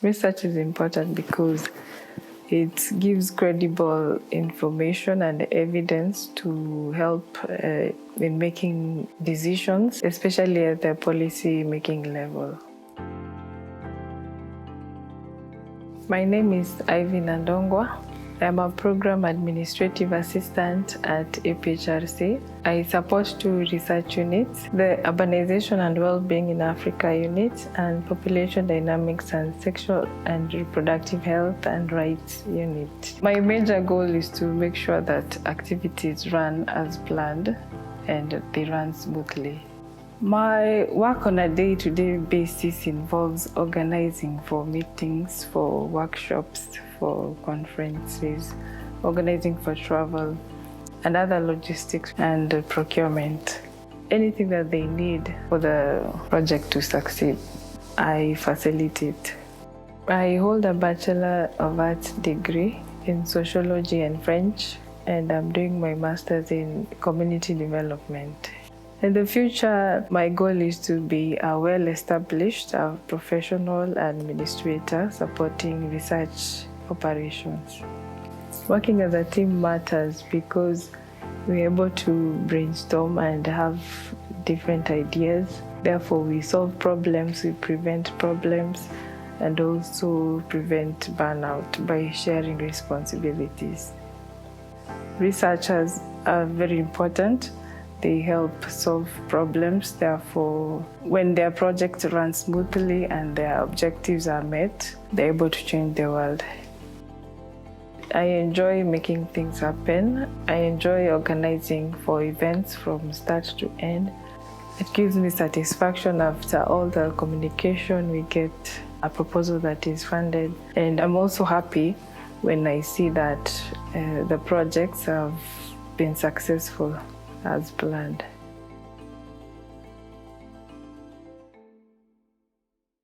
Research is important because it gives credible information and evidence to help in making decisions, especially at the policy making level. My name is Nandongwa. I'm a program administrative assistant at Ep3. I support 2 research units, the Urbanization and Wellbeing in Africa unit and Population Dynamics and Sexual and Reproductive Health and Rights unit. My major goal is to make sure that activities run as planned and they run smoothly. My work on a day-to-day basis involves organizing for meetings, for workshops, for conferences, organizing for travel, and other logistics and procurement. Anything that they need for the project to succeed, I facilitate. I hold a Bachelor of Arts degree in Sociology and French, and I'm doing my Master's in Community Development. In the future, my goal is to be a well-established professional administrator supporting research operations. Working as a team matters because we're able to brainstorm and have different ideas. Therefore, we solve problems, we prevent problems, and also prevent burnout by sharing responsibilities. Researchers are very important. They help solve problems. Therefore, when their projects run smoothly and their objectives are met, they're able to change the world. I enjoy making things happen. I enjoy organizing for events from start to end. It gives me satisfaction after all the communication. We get a proposal that is funded. And I'm also happy when I see that the projects have been successful as planned.